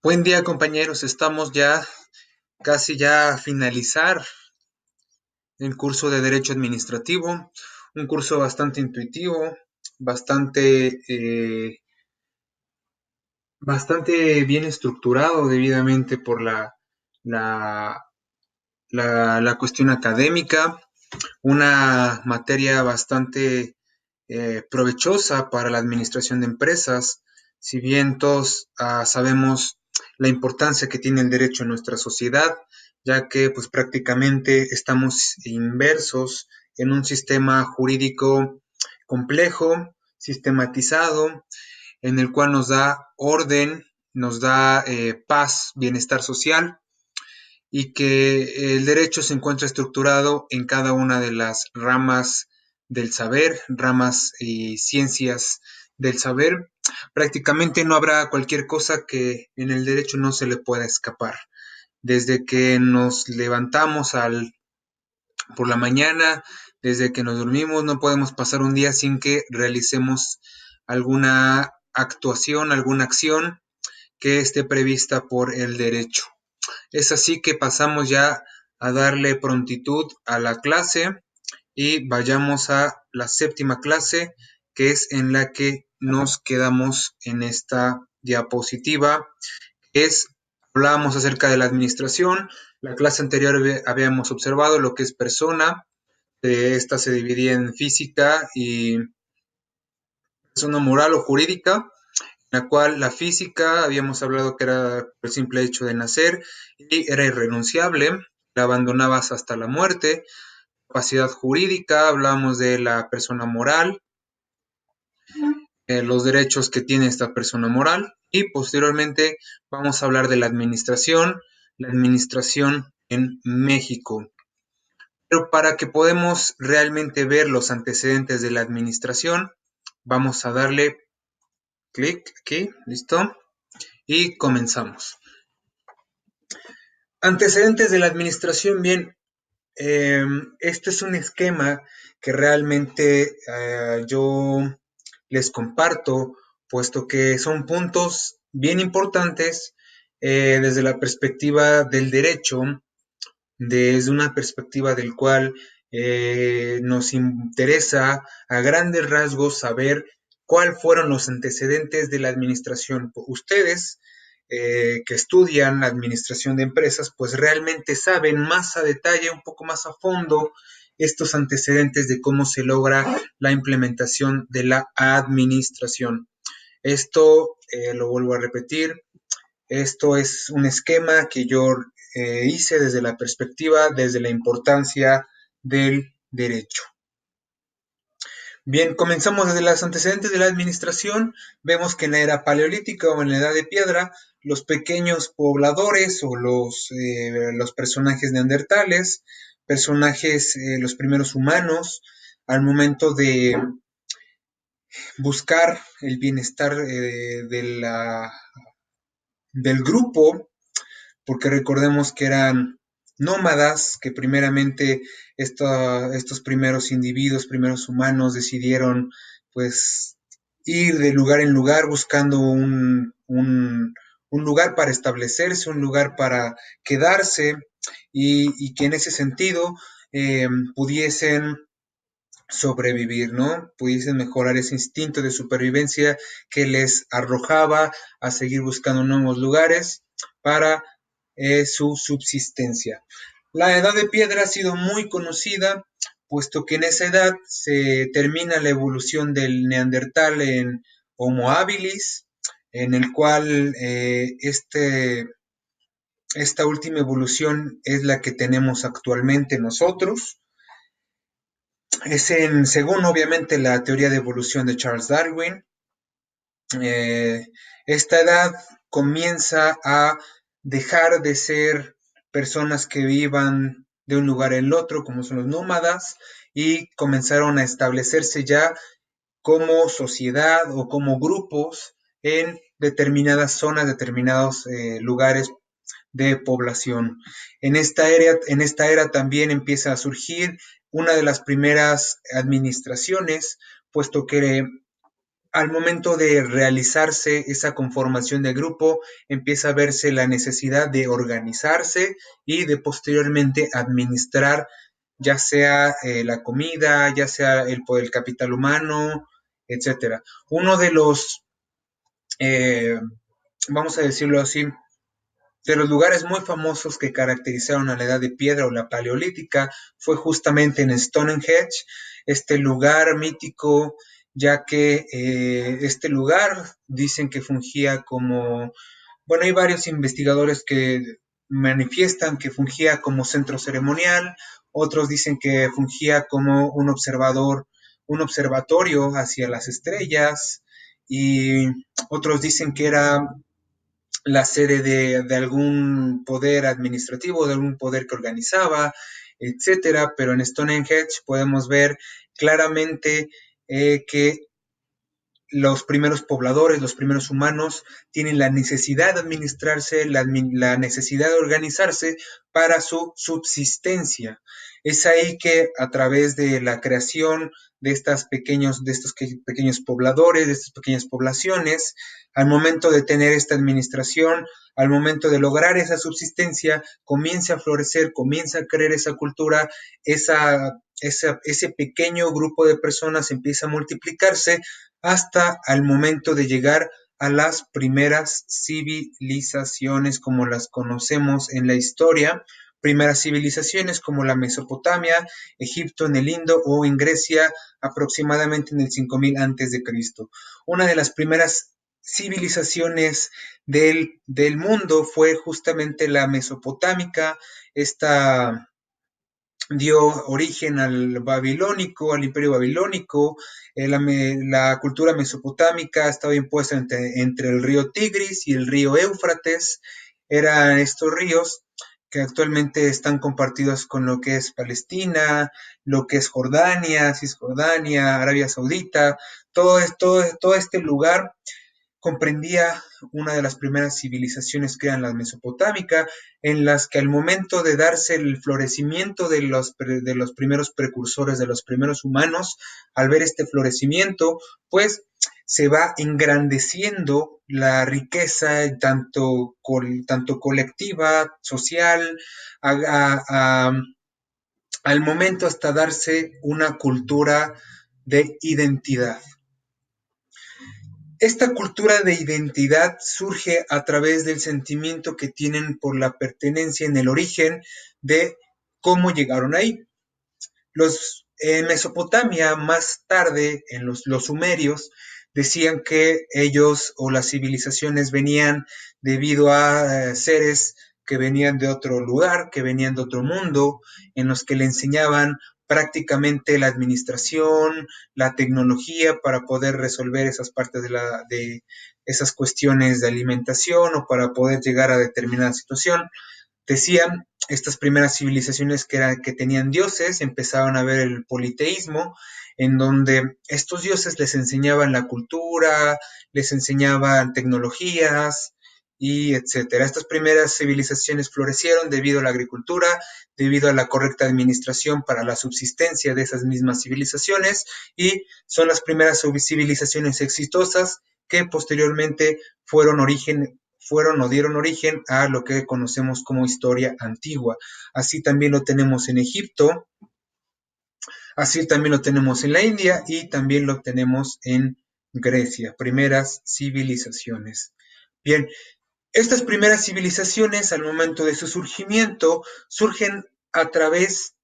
Buen día, compañeros. Estamos ya casi ya a finalizar el curso de Derecho Administrativo, un curso bastante intuitivo, bastante, bastante bien estructurado debidamente por la, la cuestión académica, una materia bastante provechosa para la administración de empresas, si bien todos sabemos la importancia que tiene el derecho en nuestra sociedad, ya que pues prácticamente estamos inmersos en un sistema jurídico complejo, sistematizado, en el cual nos da orden, nos da paz, bienestar social, y que el derecho se encuentra estructurado en cada una de las ramas del saber, ramas y ciencias del saber. Prácticamente no habrá cualquier cosa que en el derecho no se le pueda escapar. Desde que nos levantamos por la mañana, desde que nos dormimos, no podemos pasar un día sin que realicemos alguna actuación, alguna acción que esté prevista por el derecho. Es así que pasamos ya a darle prontitud a la clase y vayamos a la séptima clase, que es en la que nos quedamos en esta diapositiva. Hablábamos acerca de la administración. La clase anterior habíamos observado lo que es persona. Esta se dividía en física y persona moral o jurídica, la cual la física habíamos hablado que era el simple hecho de nacer y era irrenunciable, la abandonabas hasta la muerte. Capacidad jurídica, hablamos de la persona moral, los derechos que tiene esta persona moral y posteriormente vamos a hablar de la administración en México. Pero para que podamos realmente ver los antecedentes de la administración, vamos a darle clic aquí, listo, y comenzamos. Antecedentes de la administración, bien, este es un esquema que realmente yo les comparto, puesto que son puntos bien importantes desde la perspectiva del derecho, desde una perspectiva del cual nos interesa a grandes rasgos saber cuáles fueron los antecedentes de la administración. Ustedes que estudian administración de empresas, pues realmente saben más a detalle, un poco más a fondo, estos antecedentes de cómo se logra la implementación de la administración. Esto, lo vuelvo a repetir, esto es un esquema que yo hice desde la perspectiva, desde la importancia del derecho. Bien, comenzamos desde los antecedentes de la administración. Vemos que en la era paleolítica o en la edad de piedra, los pequeños pobladores o los personajes neandertales, personajes, los primeros humanos, al momento de buscar el bienestar del grupo, porque recordemos que eran nómadas, que primeramente estos primeros individuos, primeros humanos decidieron pues ir de lugar en lugar buscando un lugar para establecerse, un lugar para quedarse y que en ese sentido pudiesen sobrevivir, ¿no? Pudiesen mejorar ese instinto de supervivencia que les arrojaba a seguir buscando nuevos lugares para su subsistencia. La edad de piedra ha sido muy conocida, puesto que en esa edad se termina la evolución del neandertal en Homo habilis, en el cual esta última evolución es la que tenemos actualmente nosotros. Según obviamente la teoría de evolución de Charles Darwin, eh, esta edad comienza a dejar de ser personas que vivan de un lugar en otro, como son los nómadas, y comenzaron a establecerse ya como sociedad o como grupos en determinadas zonas, determinados lugares de población. En esta era también empieza a surgir una de las primeras administraciones, puesto que al momento de realizarse esa conformación de grupo, empieza a verse la necesidad de organizarse y de posteriormente administrar ya sea la comida, ya sea el capital humano, etcétera. Uno de los, eh, vamos a decirlo así, de los lugares muy famosos que caracterizaron a la Edad de Piedra o la Paleolítica fue justamente en Stonehenge, este lugar mítico, ya que este lugar dicen que fungía como, bueno, hay varios investigadores que manifiestan que fungía como centro ceremonial, otros dicen que fungía como un observador, un observatorio hacia las estrellas, y otros dicen que era la sede de algún poder administrativo, de algún poder que organizaba, etcétera, pero en Stonehenge podemos ver claramente que los primeros pobladores, los primeros humanos, tienen la necesidad de administrarse, la necesidad de organizarse para su subsistencia. Es ahí que a través de la creación de estos pequeños pobladores, de estas pequeñas poblaciones, al momento de tener esta administración, al momento de lograr esa subsistencia, comienza a florecer, comienza a creer esa cultura, ese pequeño grupo de personas empieza a multiplicarse hasta al momento de llegar a las primeras civilizaciones como las conocemos en la historia, primeras civilizaciones como la Mesopotamia, Egipto en el Indo o en Grecia aproximadamente en el 5000 antes de Cristo. Una de las primeras civilizaciones del mundo fue justamente la mesopotámica, esta dio origen al babilónico, al imperio babilónico. La cultura mesopotámica estaba impuesta entre el río Tigris y el río Éufrates. Eran estos ríos que actualmente están compartidos con lo que es Palestina, lo que es Jordania, Cisjordania, Arabia Saudita, todo este lugar comprendía una de las primeras civilizaciones que eran la mesopotámica, en las que al momento de darse el florecimiento de los primeros precursores, de los primeros humanos, al ver este florecimiento, pues se va engrandeciendo la riqueza tanto colectiva, social, a, a, a, al momento hasta darse una cultura de identidad. Esta cultura de identidad surge a través del sentimiento que tienen por la pertenencia en el origen de cómo llegaron ahí. En Mesopotamia, más tarde, en los sumerios, decían que ellos o las civilizaciones venían debido a seres que venían de otro lugar, que venían de otro mundo, en los que le enseñaban prácticamente la administración, la tecnología para poder resolver esas partes de esas cuestiones de alimentación o para poder llegar a determinada situación. Decían estas primeras civilizaciones que tenían dioses, empezaban a ver el politeísmo, en donde estos dioses les enseñaban la cultura, les enseñaban tecnologías y etcétera. Estas primeras civilizaciones florecieron debido a la agricultura, debido a la correcta administración para la subsistencia de esas mismas civilizaciones y son las primeras civilizaciones exitosas que posteriormente fueron o dieron origen a lo que conocemos como historia antigua. Así también lo tenemos en Egipto, así también lo tenemos en la India y también lo tenemos en Grecia, primeras civilizaciones. Bien, estas primeras civilizaciones al momento de su surgimiento surgen a través,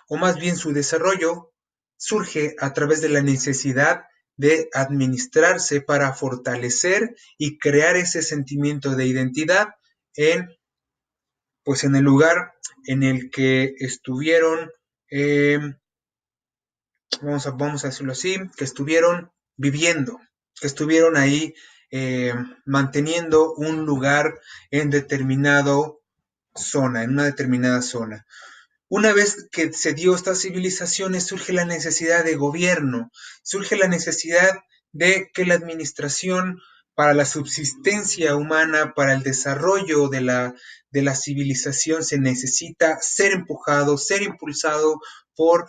o más bien su desarrollo, surge a través de la necesidad de administrarse para fortalecer y crear ese sentimiento de identidad en, pues en el lugar en el que estuvieron, eh, vamos a decirlo así, que estuvieron viviendo, que estuvieron ahí manteniendo un lugar en determinado zona, en una determinada zona. Una vez que se dio estas civilizaciones, surge la necesidad de gobierno, surge la necesidad de que la administración para la subsistencia humana, para el desarrollo de la civilización, se necesita ser empujado, ser impulsado por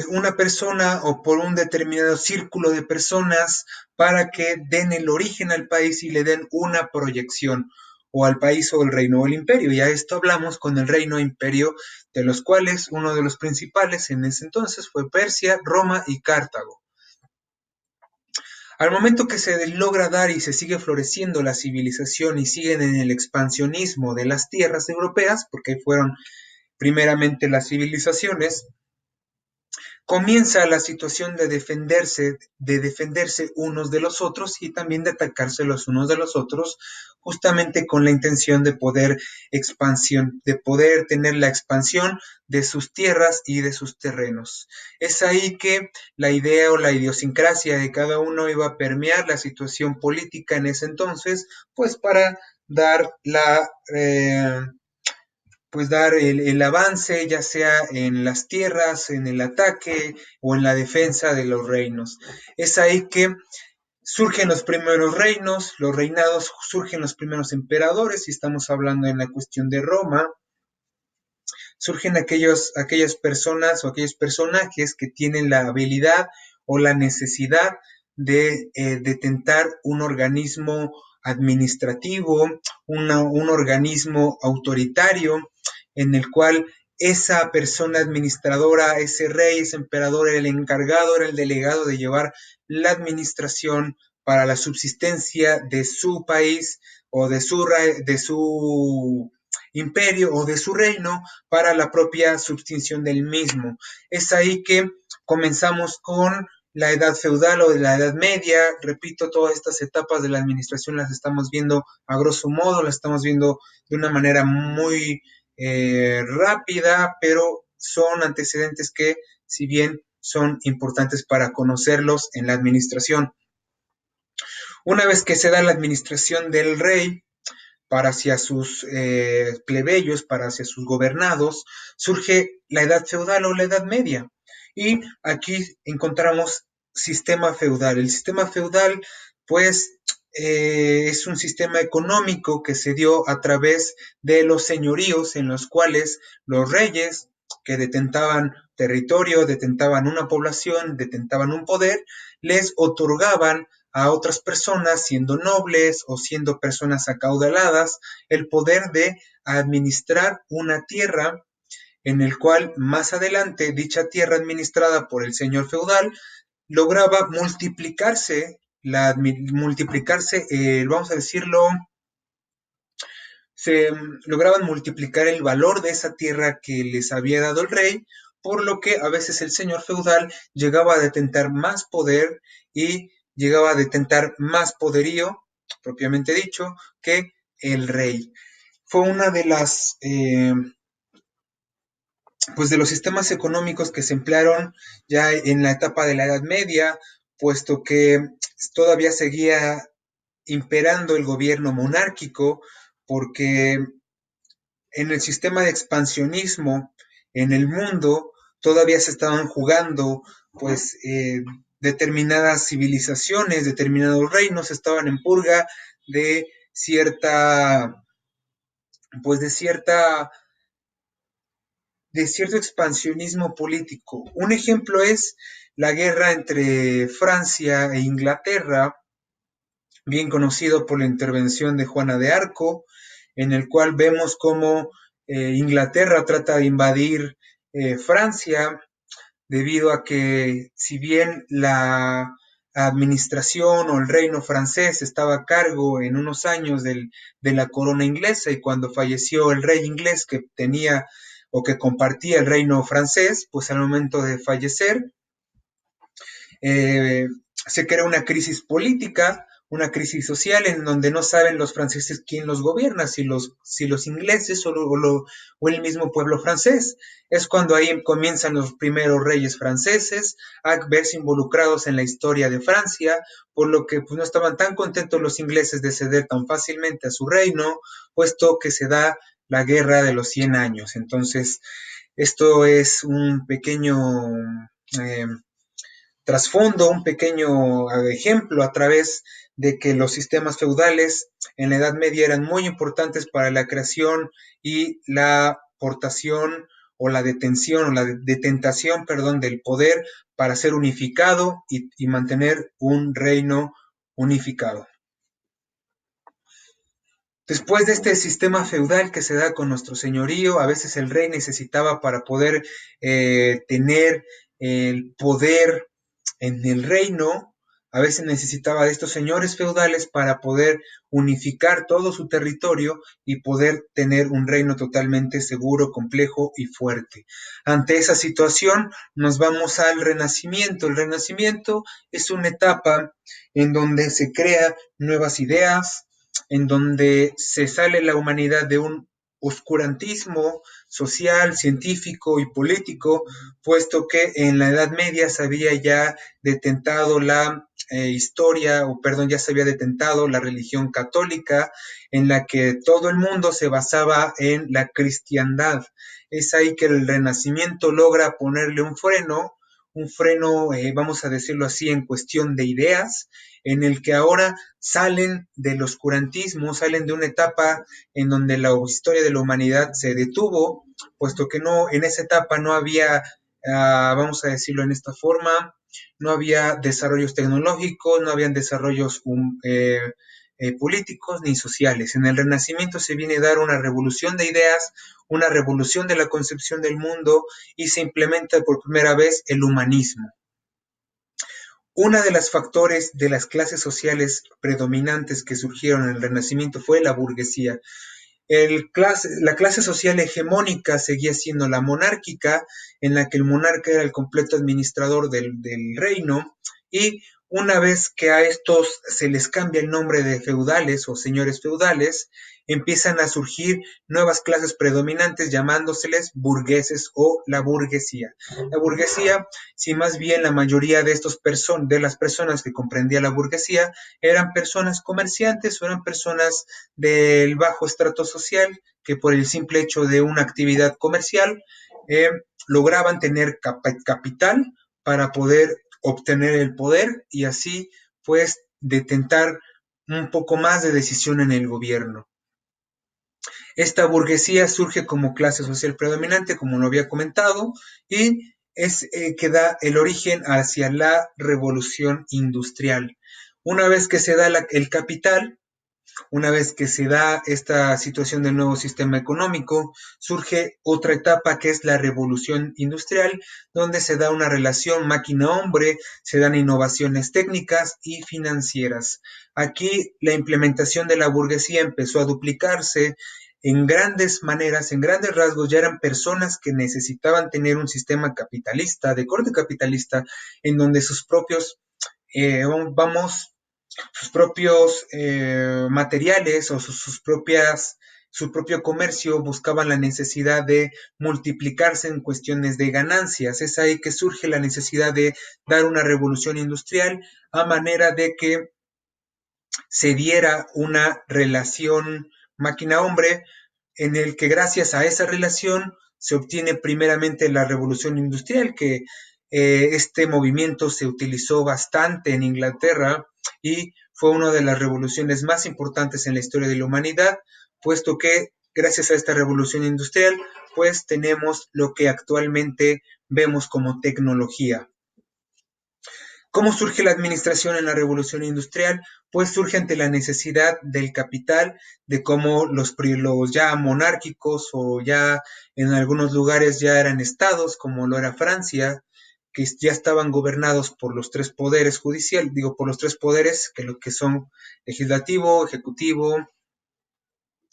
una persona o por un determinado círculo de personas para que den el origen al país y le den una proyección o al país o el reino o el imperio. Y a esto hablamos con el reino e imperio, de los cuales uno de los principales en ese entonces fue Persia, Roma y Cartago. Al momento que se logra dar y se sigue floreciendo la civilización y siguen en el expansionismo de las tierras europeas, porque fueron primeramente las civilizaciones, comienza la situación de defenderse unos de los otros y también de atacarse los unos de los otros, justamente con la intención de poder expansión, de poder tener la expansión de sus tierras y de sus terrenos. Es ahí que la idea o la idiosincrasia de cada uno iba a permear la situación política en ese entonces, pues para dar dar el avance, ya sea en las tierras, en el ataque o en la defensa de los reinos. Es ahí que surgen los primeros reinos, los reinados, surgen los primeros emperadores, si estamos hablando en la cuestión de Roma, surgen aquellas personas o aquellos personajes que tienen la habilidad o la necesidad de tentar un organismo administrativo, un organismo autoritario en el cual esa persona administradora, ese rey, ese emperador, era el encargado, era el delegado de llevar la administración para la subsistencia de su país o de su imperio o de su reino para la propia substinción del mismo. Es ahí que comenzamos con la edad feudal o de la edad media. Repito, todas estas etapas de la administración las estamos viendo a grosso modo, las estamos viendo de una manera muy rápida, pero son antecedentes que, si bien son importantes para conocerlos en la administración. Una vez que se da la administración del rey, para hacia sus plebeyos, para hacia sus gobernados, surge la edad feudal o la edad media. Y aquí encontramos sistema feudal. El sistema feudal, pues, es un sistema económico que se dio a través de los señoríos en los cuales los reyes que detentaban territorio, detentaban una población, detentaban un poder, les otorgaban a otras personas, siendo nobles o siendo personas acaudaladas, el poder de administrar una tierra en el cual más adelante dicha tierra administrada por el señor feudal lograba vamos a decirlo, se lograban multiplicar el valor de esa tierra que les había dado el rey, por lo que a veces el señor feudal llegaba a detentar más poder y llegaba a detentar más poderío, propiamente dicho, que el rey. Fue una de las, pues de los sistemas económicos que se emplearon ya en la etapa de la Edad Media, puesto que todavía seguía imperando el gobierno monárquico, porque en el sistema de expansionismo en el mundo todavía se estaban jugando pues determinadas civilizaciones, determinados reinos estaban en purga de cierta pues de cierto expansionismo político. Un ejemplo es la guerra entre Francia e Inglaterra, bien conocido por la intervención de Juana de Arco, en el cual vemos cómo Inglaterra trata de invadir Francia, debido a que si bien la administración o el reino francés estaba a cargo en unos años de la corona inglesa, y cuando falleció el rey inglés que tenía o que compartía el reino francés, pues al momento de fallecer, eh, se crea una crisis política, una crisis social en donde no saben los franceses quién los gobierna, si los ingleses o el mismo pueblo francés. Es cuando ahí comienzan los primeros reyes franceses a verse involucrados en la historia de Francia, por lo que pues, no estaban tan contentos los ingleses de ceder tan fácilmente a su reino, puesto que se da la guerra de los 100 años. Entonces, esto es un pequeño eh, trasfondo, un pequeño ejemplo a través de que los sistemas feudales en la Edad Media eran muy importantes para la creación y la portación o la detención o la detentación, perdón, del poder para ser unificado y mantener un reino unificado. Después de este sistema feudal que se da con nuestro señorío, a veces el rey necesitaba para poder tener el poder en el reino, a veces necesitaba de estos señores feudales para poder unificar todo su territorio y poder tener un reino totalmente seguro, complejo y fuerte. Ante esa situación nos vamos al Renacimiento. El Renacimiento es una etapa en donde se crean nuevas ideas, en donde se sale la humanidad de un oscurantismo social, científico y político, puesto que en la Edad Media se había ya detentado la historia, o perdón, ya se había detentado la religión católica, en la que todo el mundo se basaba en la cristiandad. Es ahí que el Renacimiento logra ponerle un freno, vamos a decirlo así, en cuestión de ideas, en el que ahora salen del oscurantismo, salen de una etapa en donde la historia de la humanidad se detuvo, puesto que no, en esa etapa no había, vamos a decirlo en esta forma, no había desarrollos tecnológicos, no habían desarrollos políticos ni sociales. En el Renacimiento se viene a dar una revolución de ideas, una revolución de la concepción del mundo y se implementa por primera vez el humanismo. Una de las factores de las clases sociales predominantes que surgieron en el Renacimiento fue la burguesía. La clase social hegemónica seguía siendo la monárquica, en la que el monarca era el completo administrador del reino, y una vez que a estos se les cambia el nombre de feudales o señores feudales, empiezan a surgir nuevas clases predominantes llamándoseles burgueses o la burguesía. La burguesía, si más bien la mayoría de de las personas que comprendía la burguesía eran personas comerciantes o eran personas del bajo estrato social que por el simple hecho de una actividad comercial eh, lograban tener capital para poder obtener el poder y así pues detentar un poco más de decisión en el gobierno. Esta burguesía surge como clase social predominante, como lo había comentado, y es que da el origen hacia la revolución industrial. Una vez que se da el capital, una vez que se da esta situación del nuevo sistema económico, surge otra etapa que es la revolución industrial, donde se da una relación máquina-hombre, se dan innovaciones técnicas y financieras. Aquí la implementación de la burguesía empezó a duplicarse en grandes maneras, en grandes rasgos, ya eran personas que necesitaban tener un sistema capitalista, de corte capitalista, en donde sus propios, vamos, sus propios materiales o su propio comercio buscaban la necesidad de multiplicarse en cuestiones de ganancias. Es ahí que surge la necesidad de dar una revolución industrial a manera de que se diera una relación máquina-hombre en el que gracias a esa relación se obtiene primeramente la revolución industrial, que este movimiento se utilizó bastante en Inglaterra y fue una de las revoluciones más importantes en la historia de la humanidad, puesto que gracias a esta revolución industrial, pues tenemos lo que actualmente vemos como tecnología. ¿Cómo surge la administración en la revolución industrial? Pues surge ante la necesidad del capital, de cómo los ya monárquicos o ya en algunos lugares ya eran estados, como lo era Francia, que ya estaban gobernados por los tres poderes judiciales, digo, por los tres poderes, que lo que son legislativo, ejecutivo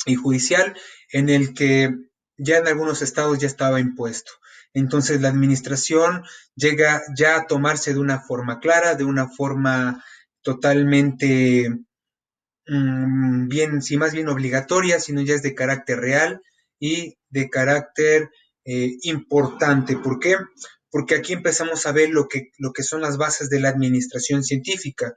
y judicial, en el que ya en algunos estados ya estaba impuesto. Entonces la administración llega ya a tomarse de una forma clara, de una forma totalmente bien, si más bien obligatoria, sino ya es de carácter real y de carácter importante. ¿Por qué? Porque aquí empezamos a ver lo que son las bases de la administración científica.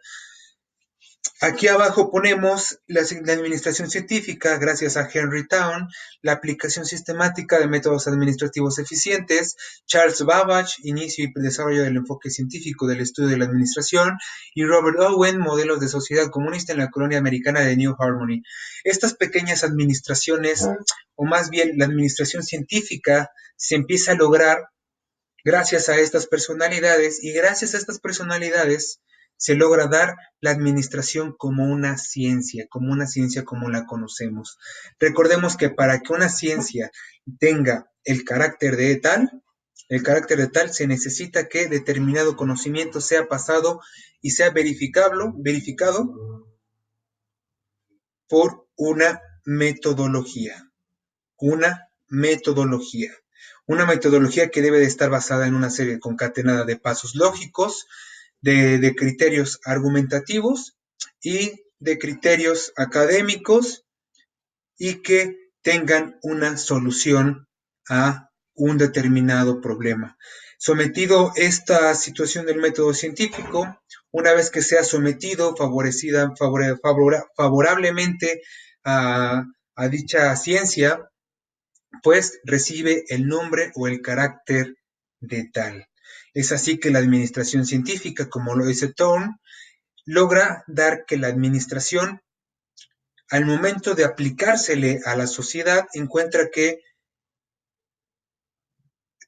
Aquí abajo ponemos la administración científica, gracias a Henry Town, la aplicación sistemática de métodos administrativos eficientes, Charles Babbage, inicio y desarrollo del enfoque científico del estudio de la administración, y Robert Owen, modelos de sociedad comunista en la colonia americana de New Harmony. Estas pequeñas administraciones, o más bien la administración científica, se empieza a lograr gracias a estas personalidades, y gracias a estas personalidades se logra dar la administración como una ciencia como la conocemos. Recordemos que para que una ciencia tenga el carácter de tal se necesita que determinado conocimiento sea pasado y sea verificado por una metodología. Una metodología que debe de estar basada en una serie concatenada de pasos lógicos, de criterios argumentativos y de criterios académicos, y que tengan una solución a un determinado problema. Sometido esta situación del método científico, una vez que sea sometido favorablemente a dicha ciencia, pues recibe el nombre o el carácter de tal. Es así que la administración científica, como lo dice Thorne, logra dar que la administración, al momento de aplicársele a la sociedad, encuentra que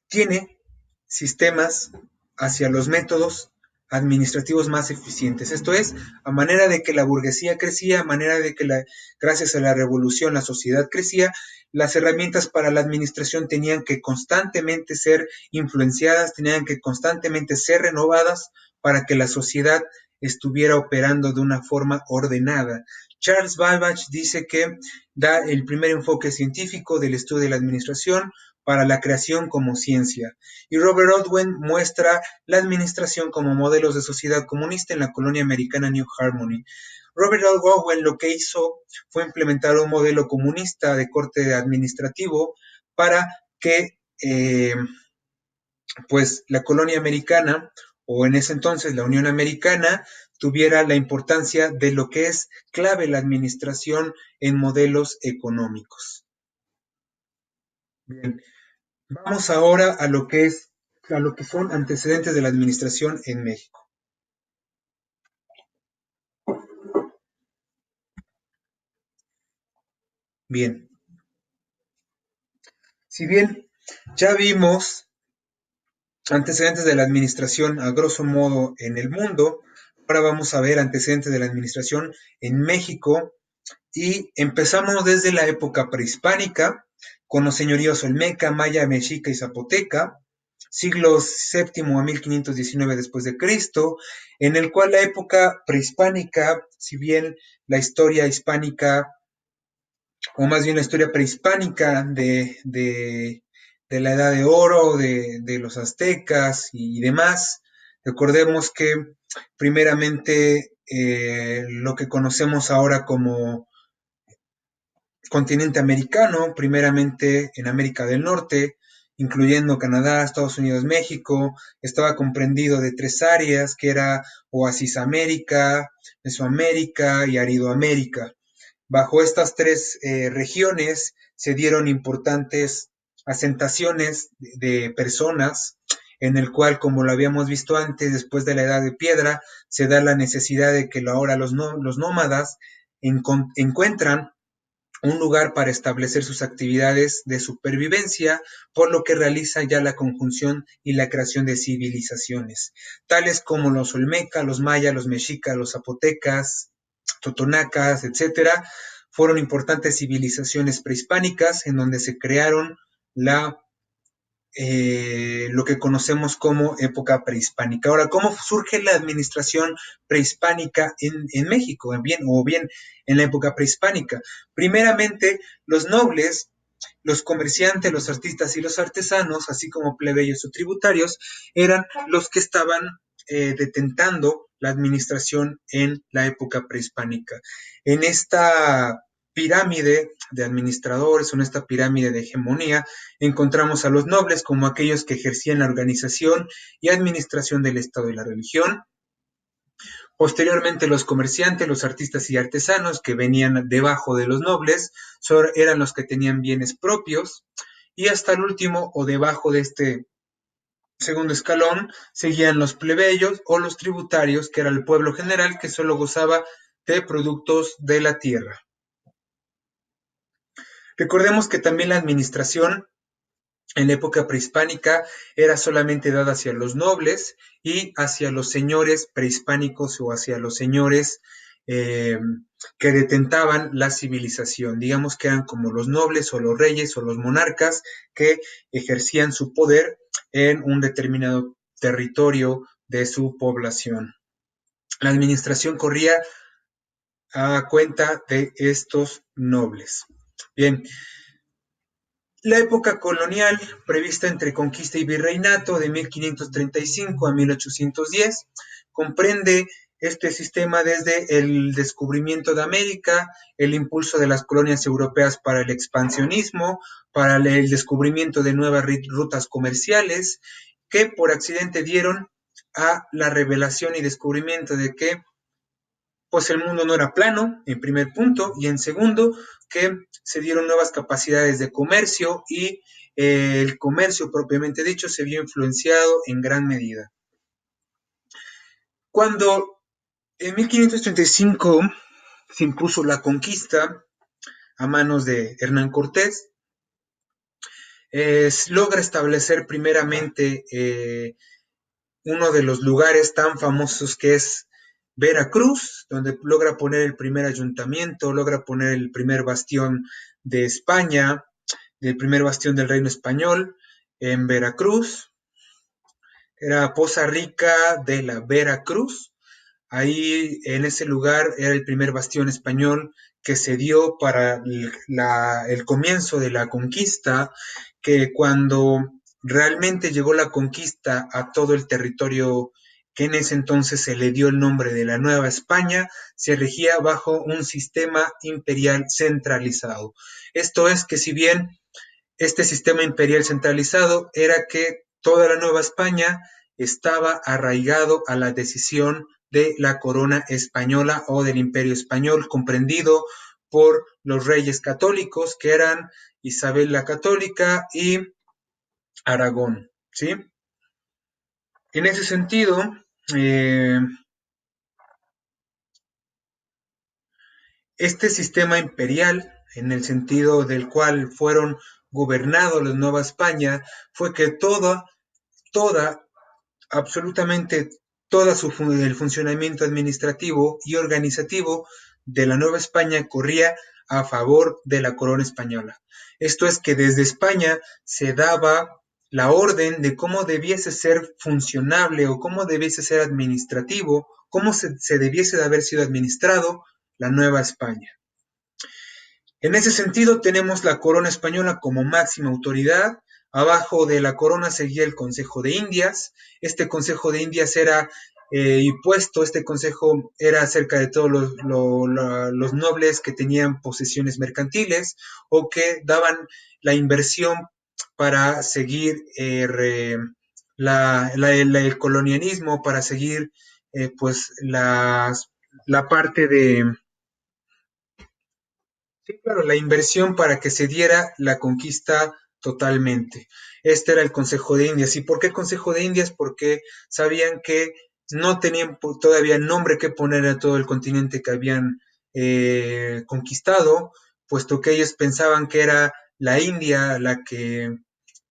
tiene sistemas hacia los métodos administrativos más eficientes. Esto es, a manera de que la burguesía crecía, a manera de que gracias a la revolución la sociedad crecía, las herramientas para la administración tenían que constantemente ser influenciadas, tenían que constantemente ser renovadas para que la sociedad estuviera operando de una forma ordenada. Charles Babbage dice que da el primer enfoque científico del estudio de la administración para la creación como ciencia. Y Robert Owen muestra la administración como modelos de sociedad comunista en la colonia americana New Harmony. Robert Owen lo que hizo fue implementar un modelo comunista de corte administrativo para que pues la colonia americana, o en ese entonces la Unión Americana, tuviera la importancia de lo que es clave la administración en modelos económicos. Bien, vamos ahora a lo que son antecedentes de la administración en México. Bien, si bien ya vimos antecedentes de la administración a grosso modo en el mundo, ahora vamos a ver antecedentes de la administración en México, y empezamos desde la época prehispánica con los señoríos olmeca, maya, mexica y zapoteca, siglos VII a 1519 después de Cristo, en el cual la época prehispánica, si bien la historia hispánica, o más bien la historia prehispánica de la Edad de Oro, de los aztecas y demás, recordemos que primeramente lo que conocemos ahora como continente americano, primeramente en América del Norte, incluyendo Canadá, Estados Unidos, México, estaba comprendido de tres áreas, que era Oasis América, Mesoamérica y Aridoamérica. Bajo estas tres regiones se dieron importantes asentaciones de personas, en el cual, como lo habíamos visto antes, después de la Edad de Piedra, se da la necesidad de que ahora los nómadas encuentran un lugar para establecer sus actividades de supervivencia, por lo que realiza ya la conjunción y la creación de civilizaciones, tales como los olmecas, los mayas, los mexicas, los zapotecas, totonacas, etcétera. Fueron importantes civilizaciones prehispánicas en donde se crearon lo que conocemos como época prehispánica. Ahora, ¿cómo surge la administración prehispánica en México? Bien en la época prehispánica. Primeramente, los nobles, los comerciantes, los artistas y los artesanos, así como plebeyos o tributarios, eran los que estaban detentando la administración en la época prehispánica. En esta pirámide de administradores, o en esta pirámide de hegemonía, encontramos a los nobles como aquellos que ejercían la organización y administración del Estado y la religión, Posteriormente, los comerciantes, los artistas y artesanos que venían debajo de los nobles eran los que tenían bienes propios, y hasta el último o debajo de este segundo escalón seguían los plebeyos o los tributarios, que era el pueblo general que solo gozaba de productos de la tierra. Recordemos que también la administración en la época prehispánica era solamente dada hacia los nobles y hacia los señores prehispánicos o hacia los señores eh, que detentaban la civilización. Digamos que eran como los nobles o los reyes o los monarcas que ejercían su poder en un determinado territorio de su población. La administración corría a cuenta de estos nobles. Bien, la época colonial, prevista entre conquista y virreinato de 1535 a 1810, comprende este sistema desde el descubrimiento de América, el impulso de las colonias europeas para el expansionismo, para el descubrimiento de nuevas rutas comerciales, que por accidente dieron a la revelación y descubrimiento de que pues el mundo no era plano, en primer punto, y en segundo, que se dieron nuevas capacidades de comercio y el comercio propiamente dicho se vio influenciado en gran medida. Cuando en 1535 se impuso la conquista a manos de Hernán Cortés, logra establecer primeramente uno de los lugares tan famosos que es Veracruz, donde logra poner el primer ayuntamiento, logra poner el primer bastión de España, el primer bastión del reino español en Veracruz. Era Poza Rica de la Veracruz. Ahí en ese lugar era el primer bastión español que se dio para el comienzo de la conquista, que cuando realmente llegó la conquista a todo el territorio que en ese entonces se le dio el nombre de la Nueva España, se regía bajo un sistema imperial centralizado. Esto es que si bien este sistema imperial centralizado era que toda la Nueva España estaba arraigado a la decisión de la corona española o del imperio español, comprendido por los reyes católicos, que eran Isabel la Católica y Aragón, ¿sí? En ese sentido, eh, este sistema imperial, en el sentido del cual fueron gobernados la Nueva España, fue que toda absolutamente todo el funcionamiento administrativo y organizativo de la Nueva España corría a favor de la corona española. Esto es que desde España se daba la orden de cómo debiese ser funcionable o cómo debiese ser administrativo, cómo se debiese de haber sido administrado la Nueva España. En ese sentido, tenemos la corona española como máxima autoridad. Abajo de la corona seguía el Consejo de Indias. Este Consejo de Indias era impuesto, este consejo era acerca de todos los nobles que tenían posesiones mercantiles o que daban la inversión para seguir el colonialismo, para seguir pues la parte de sí, claro, la inversión para que se diera la conquista totalmente. Este era el Consejo de Indias. ¿Y por qué Consejo de Indias? Porque sabían que no tenían todavía nombre que poner a todo el continente que habían conquistado, puesto que ellos pensaban que era la India la que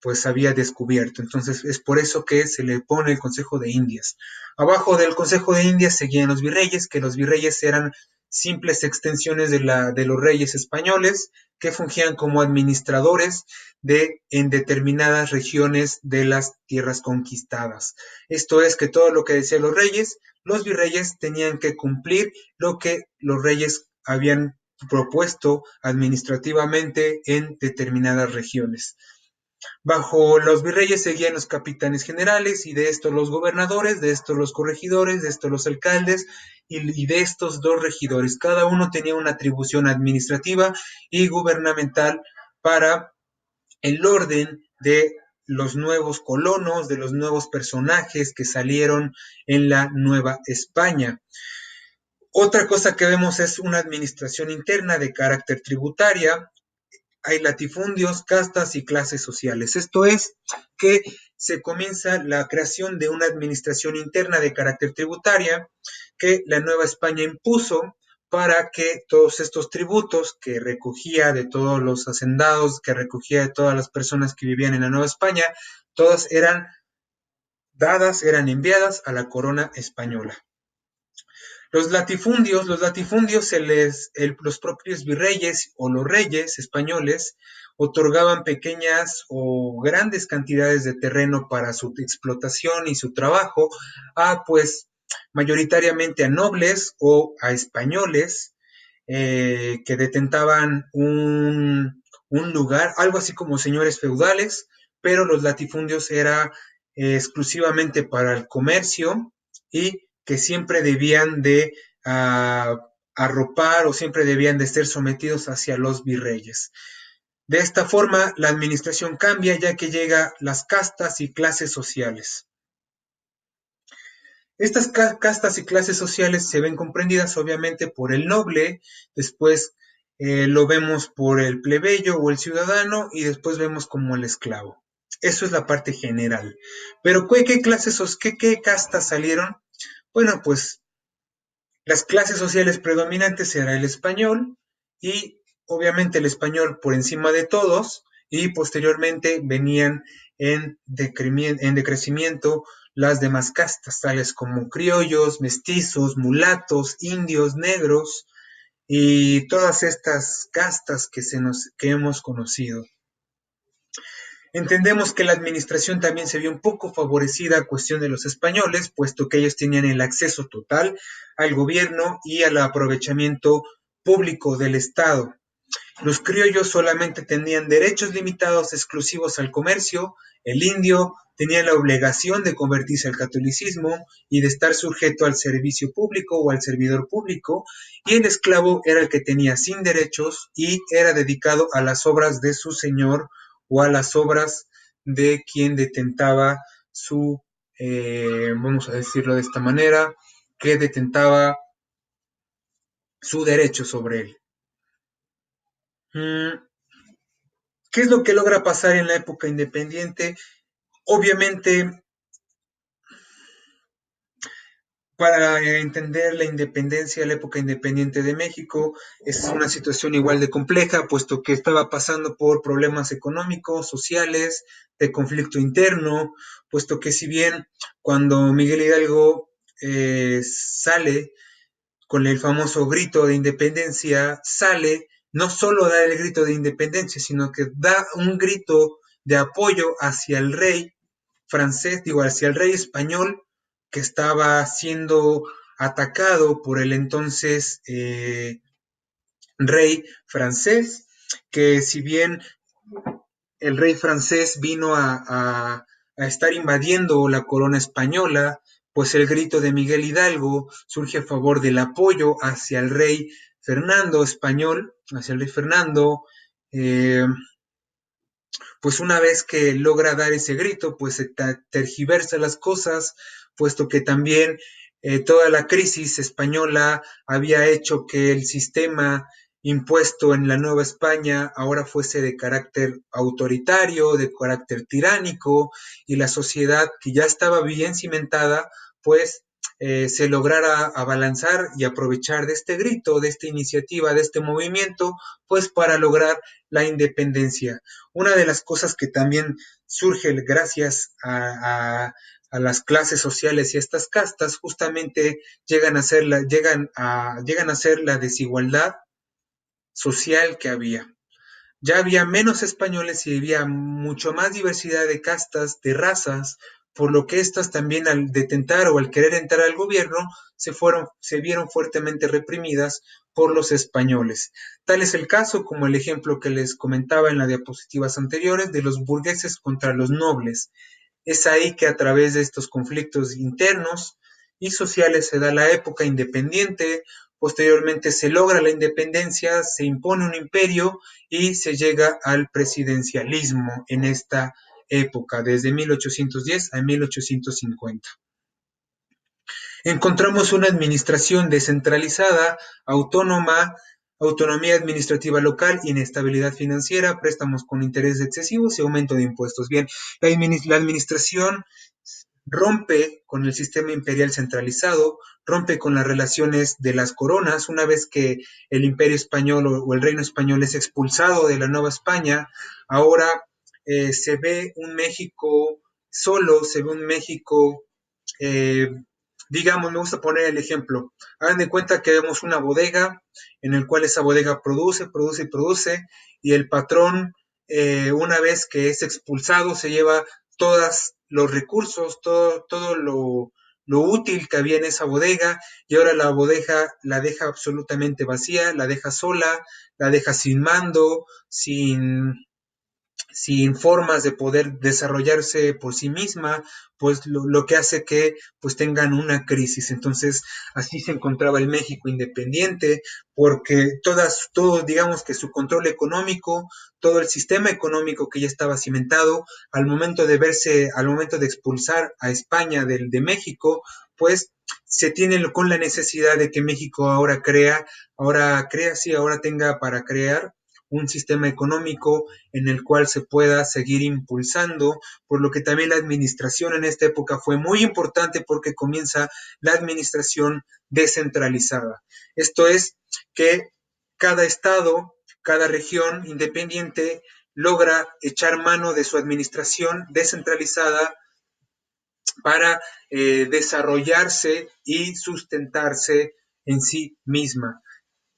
pues había descubierto. Entonces es por eso que se le pone el Consejo de Indias. Abajo del Consejo de Indias seguían los virreyes, que los virreyes eran simples extensiones de los reyes españoles que fungían como administradores en determinadas regiones de las tierras conquistadas. Esto es que todo lo que decían los virreyes tenían que cumplir lo que los reyes habían propuesto administrativamente en determinadas regiones. Bajo los virreyes seguían los capitanes generales y de estos los gobernadores, de estos los corregidores, de estos los alcaldes y de estos dos regidores. Cada uno tenía una atribución administrativa y gubernamental para el orden de los nuevos colonos, de los nuevos personajes que salieron en la Nueva España. Otra cosa que vemos es una administración interna de carácter tributaria. Hay latifundios, castas y clases sociales. Esto es que se comienza la creación de una administración interna de carácter tributaria que la Nueva España impuso para que todos estos tributos que recogía de todos los hacendados, que recogía de todas las personas que vivían en la Nueva España, todas eran dadas, eran enviadas a la corona española. Los latifundios los propios virreyes o los reyes españoles otorgaban pequeñas o grandes cantidades de terreno para su explotación y su trabajo a, pues, mayoritariamente a nobles o a españoles que detentaban un lugar, algo así como señores feudales, pero los latifundios era exclusivamente para el comercio y que siempre debían de arropar o siempre debían de ser sometidos hacia los virreyes. De esta forma, la administración cambia ya que llega las castas y clases sociales. Estas castas y clases sociales se ven comprendidas obviamente por el noble, después lo vemos por el plebeyo o el ciudadano y después vemos como el esclavo. Eso es la parte general. Pero ¿qué clases, qué castas salieron? Bueno, pues las clases sociales predominantes era el español y obviamente el español por encima de todos y posteriormente venían en decrecimiento las demás castas, tales como criollos, mestizos, mulatos, indios, negros y todas estas castas que hemos conocido. Entendemos que la administración también se vio un poco favorecida a cuestión de los españoles, puesto que ellos tenían el acceso total al gobierno y al aprovechamiento público del Estado. Los criollos solamente tenían derechos limitados exclusivos al comercio, el indio tenía la obligación de convertirse al catolicismo y de estar sujeto al servicio público o al servidor público, y el esclavo era el que tenía sin derechos y era dedicado a las obras de su señor o a las obras de quien detentaba vamos a decirlo de esta manera, que detentaba su derecho sobre él. ¿Qué es lo que logra pasar en la época independiente? Obviamente, para entender la independencia, la época independiente de México, es una situación igual de compleja, puesto que estaba pasando por problemas económicos, sociales, de conflicto interno, puesto que si bien cuando Miguel Hidalgo sale con el famoso grito de independencia, sale, no solo da el grito de independencia, sino que da un grito de apoyo hacia el rey francés, digo, hacia el rey español que estaba siendo atacado por el entonces rey francés, que si bien el rey francés vino a estar invadiendo la corona española, pues el grito de Miguel Hidalgo surge a favor del apoyo hacia el rey Fernando español, hacia el rey Fernando, eh, pues una vez que logra dar ese grito, pues se tergiversa las cosas, puesto que también toda la crisis española había hecho que el sistema impuesto en la Nueva España ahora fuese de carácter autoritario, de carácter tiránico, y la sociedad que ya estaba bien cimentada, pues se lograra abalanzar y aprovechar de este grito, de esta iniciativa, de este movimiento, pues para lograr la independencia. Una de las cosas que también surge gracias a las clases sociales y estas castas, justamente llegan a ser la desigualdad social que había. Ya había menos españoles y había mucho más diversidad de castas, de razas, por lo que estas también al detentar o al querer entrar al gobierno se vieron fuertemente reprimidas por los españoles. Tal es el caso, como el ejemplo que les comentaba en las diapositivas anteriores, de los burgueses contra los nobles. Es ahí que a través de estos conflictos internos y sociales se da la época independiente, posteriormente se logra la independencia, se impone un imperio y se llega al presidencialismo en esta época, desde 1810 a 1850. Encontramos una administración descentralizada, autónoma, autonomía administrativa local, inestabilidad financiera, préstamos con intereses excesivos y aumento de impuestos. Bien, la administración rompe con el sistema imperial centralizado, rompe con las relaciones de las coronas, una vez que el imperio español o el reino español es expulsado de la Nueva España, ahora se ve un México solo, se ve un México, eh, digamos, me gusta poner el ejemplo, hagan de cuenta que vemos una bodega en el cual esa bodega produce, produce y produce, y el patrón, una vez que es expulsado, se lleva todos los recursos, todo lo útil que había en esa bodega, y ahora la bodega la deja absolutamente vacía, la deja sola, la deja sin mando, sin formas de poder desarrollarse por sí misma, pues lo que hace que pues tengan una crisis. Entonces, así se encontraba el México independiente, porque todo, digamos que su control económico, todo el sistema económico que ya estaba cimentado, al momento de expulsar a España de México, pues se tiene con la necesidad de que México ahora tenga para crear un sistema económico en el cual se pueda seguir impulsando, por lo que también la administración en esta época fue muy importante porque comienza la administración descentralizada. Esto es que cada estado, cada región independiente logra echar mano de su administración descentralizada para desarrollarse y sustentarse en sí misma.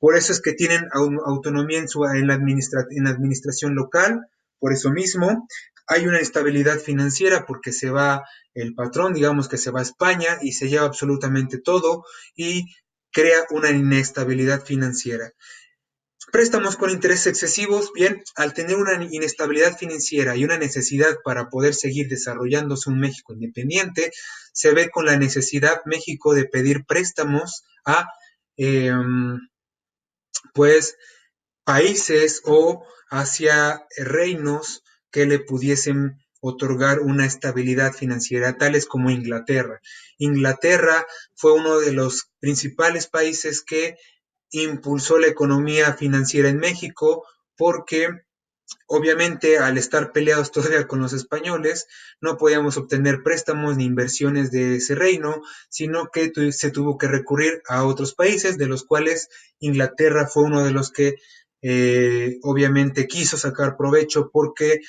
Por eso es que tienen autonomía en la administración local, por eso mismo hay una estabilidad financiera porque se va el patrón, digamos que se va a España y se lleva absolutamente todo y crea una inestabilidad financiera. Préstamos con intereses excesivos, bien, al tener una inestabilidad financiera y una necesidad para poder seguir desarrollándose un México independiente, se ve con la necesidad México de pedir préstamos a eh, pues países o hacia reinos que le pudiesen otorgar una estabilidad financiera, tales como Inglaterra. Inglaterra fue uno de los principales países que impulsó la economía financiera en México porque obviamente al estar peleados todavía con los españoles no podíamos obtener préstamos ni inversiones de ese reino, sino que se tuvo que recurrir a otros países, de los cuales Inglaterra fue uno de los que obviamente quiso sacar provecho porque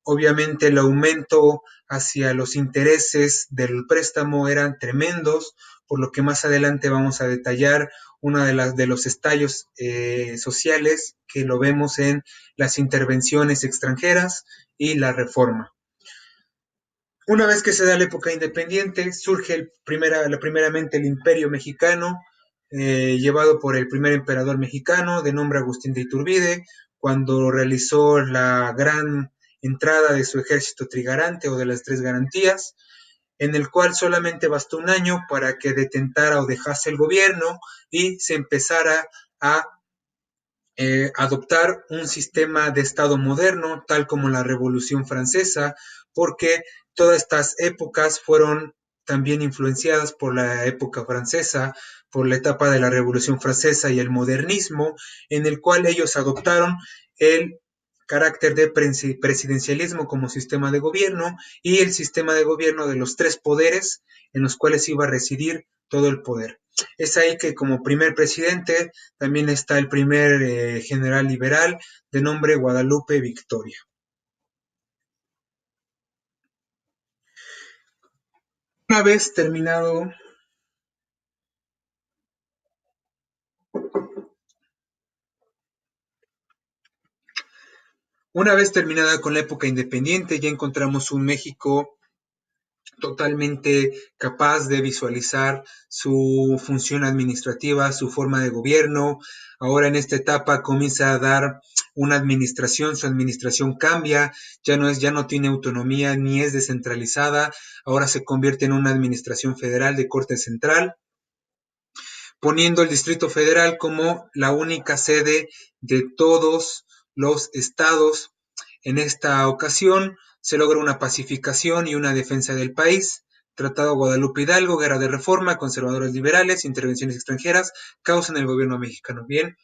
obviamente el aumento hacia los intereses del préstamo eran tremendos, por lo que más adelante vamos a detallar uno de los estallos sociales que lo vemos en las intervenciones extranjeras y la reforma. Una vez que se da la época independiente, surge primeramente el Imperio Mexicano, llevado por el primer emperador mexicano, de nombre Agustín de Iturbide, cuando realizó la gran entrada de su ejército trigarante o de las tres garantías, en el cual solamente bastó un año para que detentara o dejase el gobierno y se empezara a adoptar un sistema de Estado moderno, tal como la Revolución Francesa, porque todas estas épocas fueron también influenciadas por la época francesa, por la etapa de la Revolución Francesa y el modernismo, en el cual ellos adoptaron el carácter de presidencialismo como sistema de gobierno y el sistema de gobierno de los tres poderes en los cuales iba a residir todo el poder. Es ahí que como primer presidente también está el primer general liberal de nombre Guadalupe Victoria. Una vez terminado, una vez terminada con la época independiente, ya encontramos un México totalmente capaz de visualizar su función administrativa, su forma de gobierno. Ahora en esta etapa comienza a dar una administración, su administración cambia, ya no tiene autonomía ni es descentralizada, ahora se convierte en una administración federal de corte central, poniendo el Distrito Federal como la única sede de todos los estados. En esta ocasión se logra una pacificación y una defensa del país. Tratado Guadalupe Hidalgo, Guerra de Reforma, conservadores liberales, intervenciones extranjeras, caos en el gobierno mexicano. Bien,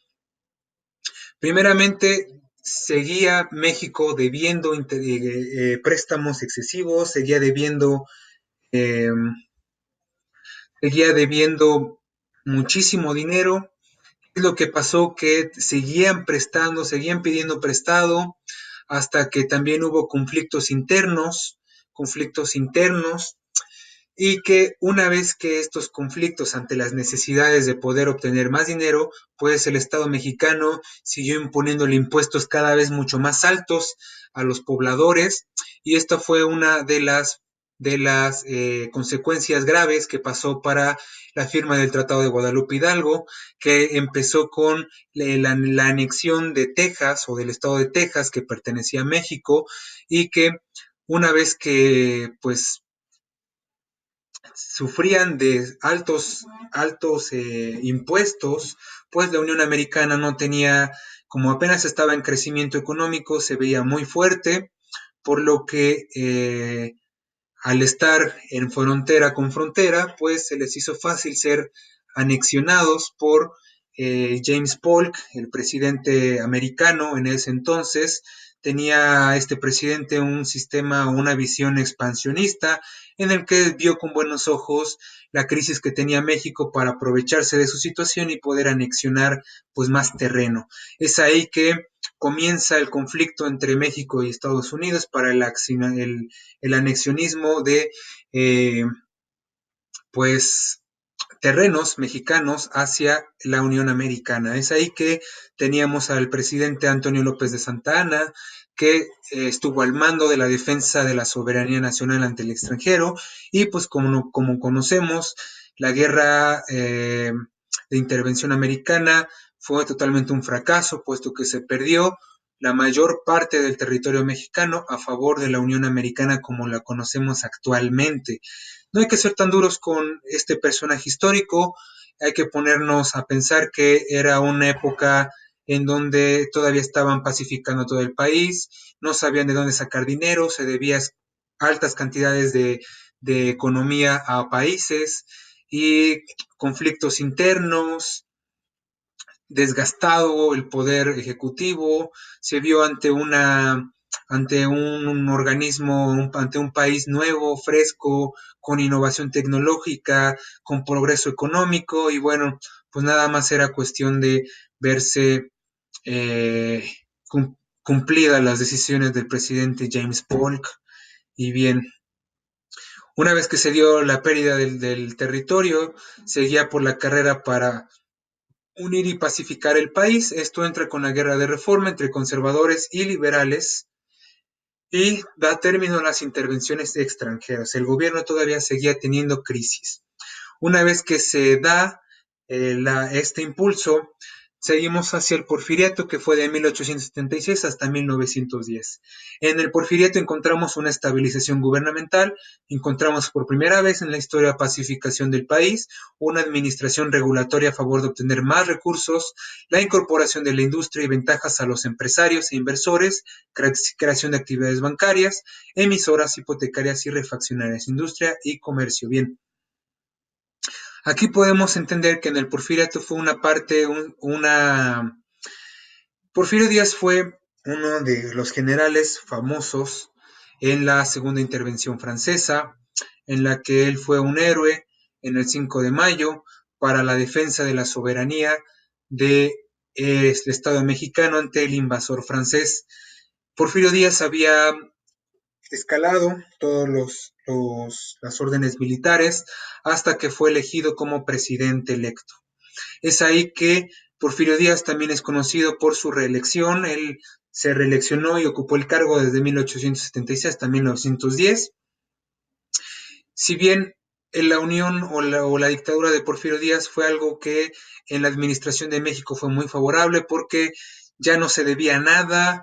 primeramente seguía México debiendo préstamos excesivos, eh, seguía debiendo muchísimo dinero. Es lo que pasó, que seguían prestando, seguían pidiendo prestado, hasta que también hubo conflictos internos, y que una vez que estos conflictos ante las necesidades de poder obtener más dinero, pues el Estado mexicano siguió imponiéndole impuestos cada vez mucho más altos a los pobladores, y esta fue una de las consecuencias graves que pasó para la firma del Tratado de Guadalupe Hidalgo, que empezó con la anexión de Texas o del estado de Texas, que pertenecía a México, y que una vez que pues sufrían de altos impuestos, pues la Unión Americana no tenía, como apenas estaba en crecimiento económico, se veía muy fuerte, por lo que al estar en frontera con frontera, pues se les hizo fácil ser anexionados por James Polk, el presidente americano en ese entonces. Tenía este presidente un sistema, una visión expansionista, en el que vio con buenos ojos la crisis que tenía México para aprovecharse de su situación y poder anexionar pues más terreno. Es ahí que comienza el conflicto entre México y Estados Unidos para el anexionismo de eh, pues terrenos mexicanos hacia la Unión Americana. Es ahí que teníamos al presidente Antonio López de Santa Anna, que estuvo al mando de la defensa de la soberanía nacional ante el extranjero, y pues como conocemos, la guerra de intervención americana fue totalmente un fracaso, puesto que se perdió la mayor parte del territorio mexicano a favor de la Unión Americana como la conocemos actualmente. No hay que ser tan duros con este personaje histórico, hay que ponernos a pensar que era una época en donde todavía estaban pacificando todo el país, no sabían de dónde sacar dinero, se debía altas cantidades de economía a países, y conflictos internos, desgastado el poder ejecutivo, se vio ante un organismo, ante un país nuevo, fresco, con innovación tecnológica, con progreso económico, y bueno, pues nada más era cuestión de verse eh, cumplidas las decisiones del presidente James Polk. Y bien, una vez que se dio la pérdida del territorio, seguía por la carrera para unir y pacificar el país. Esto entra con la guerra de reforma entre conservadores y liberales, y da término a las intervenciones extranjeras. El gobierno todavía seguía teniendo crisis. Una vez que se da este impulso, seguimos hacia el Porfiriato, que fue de 1876 hasta 1910. En el Porfiriato encontramos una estabilización gubernamental, encontramos por primera vez en la historia pacificación del país, una administración regulatoria a favor de obtener más recursos, la incorporación de la industria y ventajas a los empresarios e inversores, creación de actividades bancarias, emisoras hipotecarias y refaccionarias, industria y comercio. Bien, aquí podemos entender que en el Porfiriato fue una parte, Porfirio Díaz fue uno de los generales famosos en la segunda intervención francesa, en la que él fue un héroe en el 5 de mayo para la defensa de la soberanía del Estado mexicano ante el invasor francés. Porfirio Díaz había escalado todas las órdenes militares hasta que fue elegido como presidente electo. Es ahí que Porfirio Díaz también es conocido por su reelección. Él se reeleccionó y ocupó el cargo desde 1876 hasta 1910. Si bien la unión o la dictadura de Porfirio Díaz fue algo que en la administración de México fue muy favorable, porque ya no se debía nada,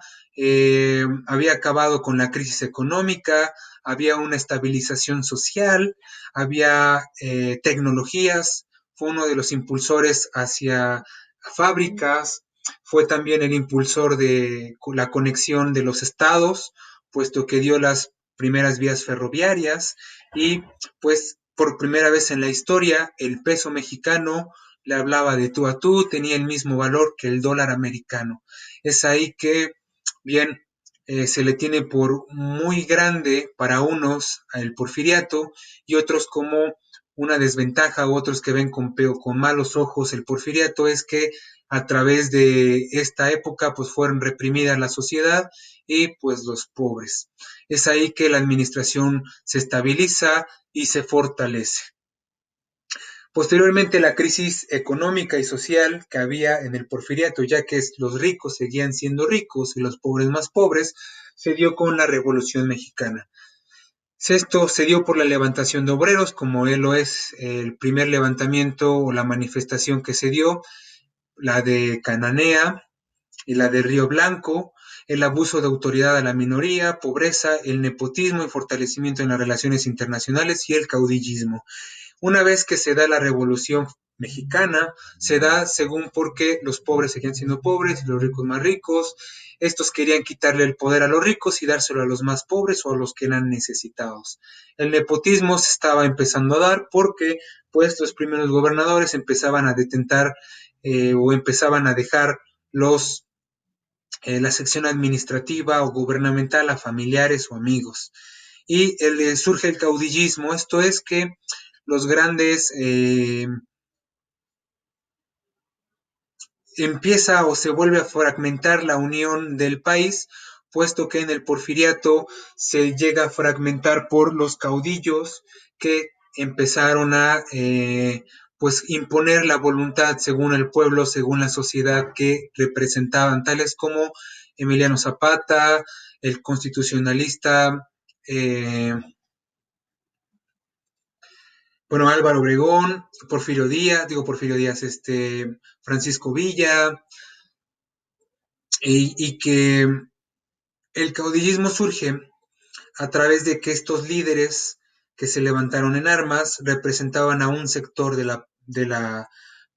había acabado con la crisis económica, había una estabilización social, había tecnologías, fue uno de los impulsores hacia fábricas, fue también el impulsor de la conexión de los estados, puesto que dio las primeras vías ferroviarias y pues por primera vez en la historia el peso mexicano le hablaba de tú a tú, tenía el mismo valor que el dólar americano. Es ahí que, bien, se le tiene por muy grande para unos el porfiriato y otros como una desventaja, u otros que ven con malos ojos el porfiriato, es que a través de esta época pues fueron reprimidas la sociedad y pues los pobres. Es ahí que la administración se estabiliza y se fortalece. Posteriormente, la crisis económica y social que había en el porfiriato, ya que los ricos seguían siendo ricos y los pobres más pobres, se dio con la Revolución Mexicana. Esto se dio por la levantación de obreros, como él lo es el primer levantamiento o la manifestación que se dio, la de Cananea y la de Río Blanco, el abuso de autoridad a la minoría, pobreza, el nepotismo y fortalecimiento en las relaciones internacionales y el caudillismo. Una vez que se da la Revolución Mexicana, se da según porque los pobres seguían siendo pobres y los ricos más ricos. Estos querían quitarle el poder a los ricos y dárselo a los más pobres o a los que eran necesitados. El nepotismo se estaba empezando a dar porque pues los primeros gobernadores empezaban a detentar o empezaban a dejar la sección administrativa o gubernamental a familiares o amigos. Y surge el caudillismo, esto es que los grandes empieza o se vuelve a fragmentar la unión del país, puesto que en el porfiriato se llega a fragmentar por los caudillos que empezaron a pues imponer la voluntad según el pueblo, según la sociedad que representaban, tales como Emiliano Zapata, el constitucionalista bueno, Álvaro Obregón, Porfirio Díaz, Francisco Villa, y que el caudillismo surge a través de que estos líderes que se levantaron en armas representaban a un sector de la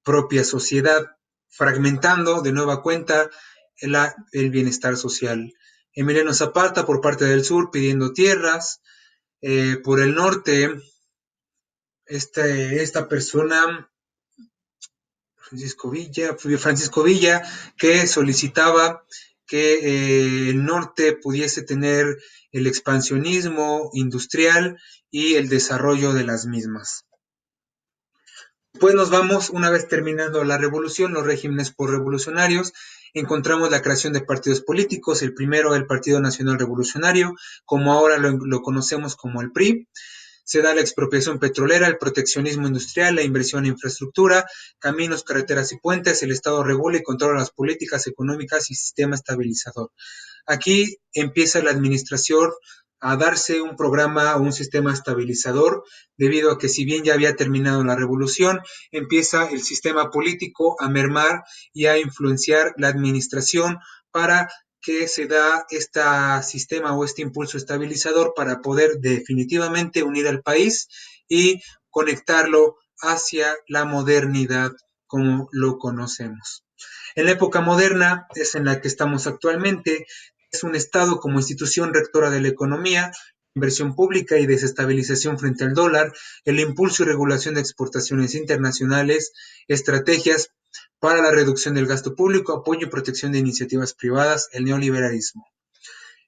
propia sociedad, fragmentando de nueva cuenta el bienestar social. Emiliano Zapata por parte del sur pidiendo tierras, por el norte, esta persona Francisco Villa, que solicitaba que el norte pudiese tener el expansionismo industrial y el desarrollo de las mismas. Después nos vamos, una vez terminando la revolución, los regímenes postrevolucionarios, encontramos la creación de partidos políticos, el primero el Partido Nacional Revolucionario, como ahora lo conocemos como el PRI, se da la expropiación petrolera, el proteccionismo industrial, la inversión en infraestructura, caminos, carreteras y puentes, el Estado regula y controla las políticas económicas y sistema estabilizador. Aquí empieza la administración a darse un programa o un sistema estabilizador, debido a que si bien ya había terminado la revolución, empieza el sistema político a mermar y a influenciar la administración para que se da este sistema o este impulso estabilizador para poder definitivamente unir al país y conectarlo hacia la modernidad como lo conocemos. En la época moderna es en la que estamos actualmente, es un Estado como institución rectora de la economía, inversión pública y desestabilización frente al dólar, el impulso y regulación de exportaciones internacionales, estrategias para la reducción del gasto público, apoyo y protección de iniciativas privadas, el neoliberalismo.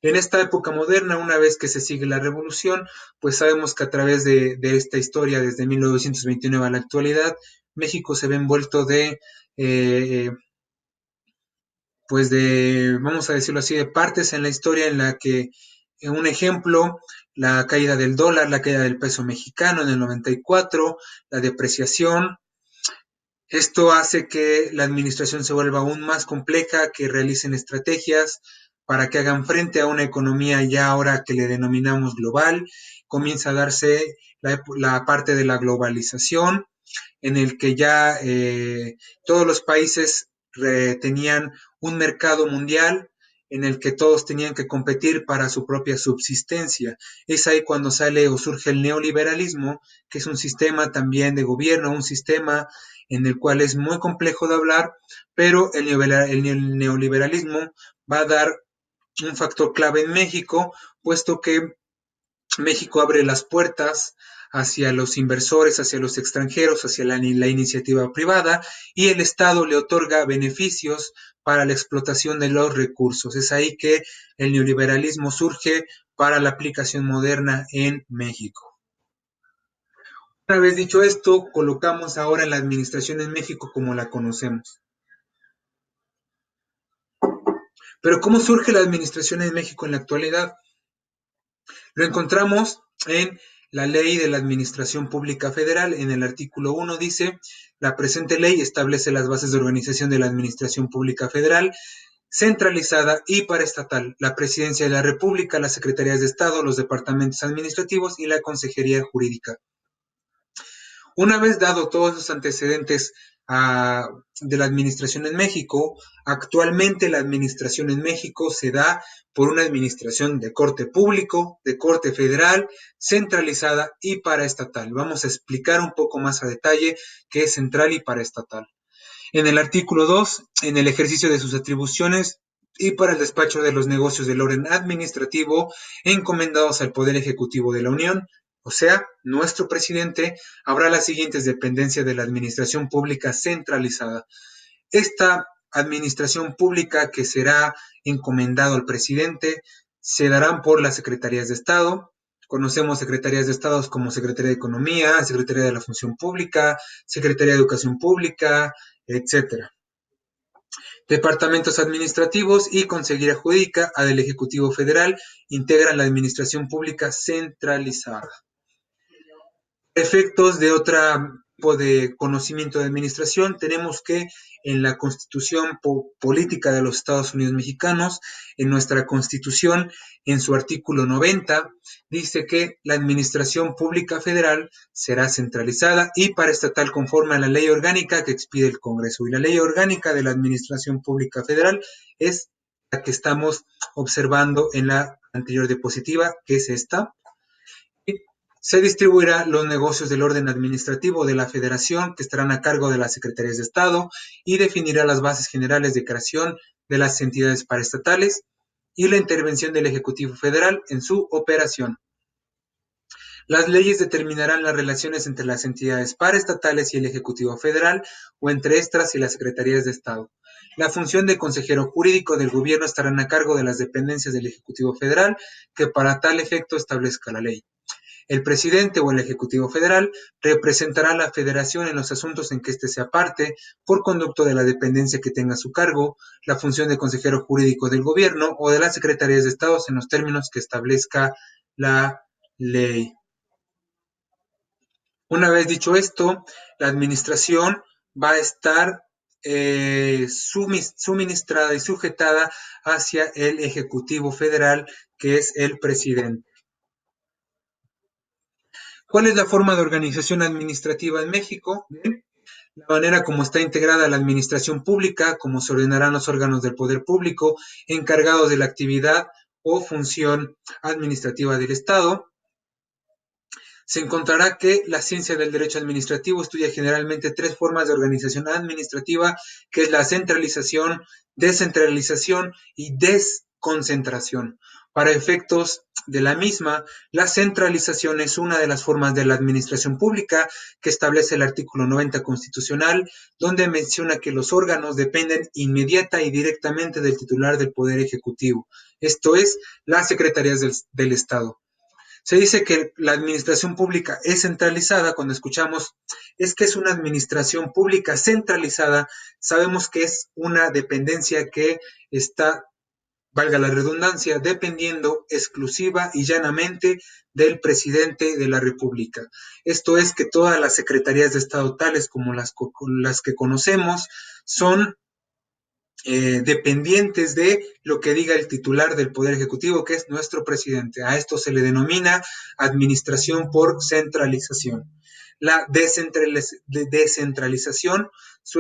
En esta época moderna, una vez que se sigue la revolución, pues sabemos que a través de esta historia, desde 1929 a la actualidad, México se ve envuelto pues vamos a decirlo así, de partes en la historia en la que, un ejemplo, la caída del dólar, la caída del peso mexicano en el 94, la depreciación. Esto hace que la administración se vuelva aún más compleja, que realicen estrategias para que hagan frente a una economía ya ahora que le denominamos global. Comienza a darse la parte de la globalización, en el que ya todos los países tenían un mercado mundial en el que todos tenían que competir para su propia subsistencia. Es ahí cuando sale o surge el neoliberalismo, que es un sistema también de gobierno, un sistema en el cual es muy complejo de hablar, pero el neoliberalismo va a dar un factor clave en México, puesto que México abre las puertas hacia los inversores, hacia los extranjeros, hacia la iniciativa privada y el Estado le otorga beneficios para la explotación de los recursos. Es ahí que el neoliberalismo surge para la aplicación moderna en México. Una vez dicho esto, colocamos ahora la administración en México como la conocemos. Pero ¿cómo surge la administración en México en la actualidad? Lo encontramos en la Ley de la Administración Pública Federal. En el artículo 1 dice, la presente ley establece las bases de organización de la Administración Pública Federal, centralizada y paraestatal, la Presidencia de la República, las Secretarías de Estado, los departamentos administrativos y la Consejería Jurídica. Una vez dado todos los antecedentes de la administración en México, actualmente la administración en México se da por una administración de corte público, de corte federal, centralizada y paraestatal. Vamos a explicar un poco más a detalle qué es central y paraestatal. En el artículo 2, en el ejercicio de sus atribuciones y para el despacho de los negocios del orden administrativo encomendados al Poder Ejecutivo de la Unión, o sea, nuestro presidente, habrá las siguientes dependencias de la administración pública centralizada. Esta administración pública que será encomendado al presidente se darán por las secretarías de Estado. Conocemos secretarías de Estado como Secretaría de Economía, Secretaría de la Función Pública, Secretaría de Educación Pública, etcétera. Departamentos administrativos y Consejería Jurídica del Ejecutivo Federal integran la administración pública centralizada. Efectos de otro tipo de conocimiento de administración, tenemos que en la Constitución Política de los Estados Unidos Mexicanos, en nuestra Constitución, en su artículo 90, dice que la administración pública federal será centralizada y paraestatal conforme a la ley orgánica que expide el Congreso. Y la ley orgánica de la administración pública federal es la que estamos observando en la anterior diapositiva, que es esta. Se distribuirá los negocios del orden administrativo de la Federación, que estarán a cargo de las Secretarías de Estado, y definirá las bases generales de creación de las entidades paraestatales y la intervención del Ejecutivo Federal en su operación. Las leyes determinarán las relaciones entre las entidades paraestatales y el Ejecutivo Federal o entre estas y las Secretarías de Estado. La función de consejero jurídico del gobierno estarán a cargo de las dependencias del Ejecutivo Federal que para tal efecto establezca la ley. El presidente o el Ejecutivo Federal representará a la Federación en los asuntos en que éste sea parte, por conducto de la dependencia que tenga a su cargo, la función de consejero jurídico del gobierno o de las secretarías de Estado en los términos que establezca la ley. Una vez dicho esto, la administración va a estar suministrada y sujetada hacia el Ejecutivo Federal, que es el presidente. ¿Cuál es la forma de organización administrativa en México? La manera como está integrada la administración pública, cómo se ordenarán los órganos del poder público encargados de la actividad o función administrativa del Estado. Se encontrará que la ciencia del derecho administrativo estudia generalmente tres formas de organización administrativa, que es la centralización, descentralización y desconcentración. Para efectos de la misma, la centralización es una de las formas de la administración pública que establece el artículo 90 constitucional, donde menciona que los órganos dependen inmediata y directamente del titular del Poder Ejecutivo, esto es, las secretarías del Estado. Se dice que la administración pública es centralizada. Cuando escuchamos es que es una administración pública centralizada, sabemos que es una dependencia que está, valga la redundancia, dependiendo exclusiva y llanamente del presidente de la República. Esto es que todas las secretarías de Estado, tales como las que conocemos, son dependientes de lo que diga el titular del Poder Ejecutivo, que es nuestro presidente. A esto se le denomina administración por centralización. La descentralización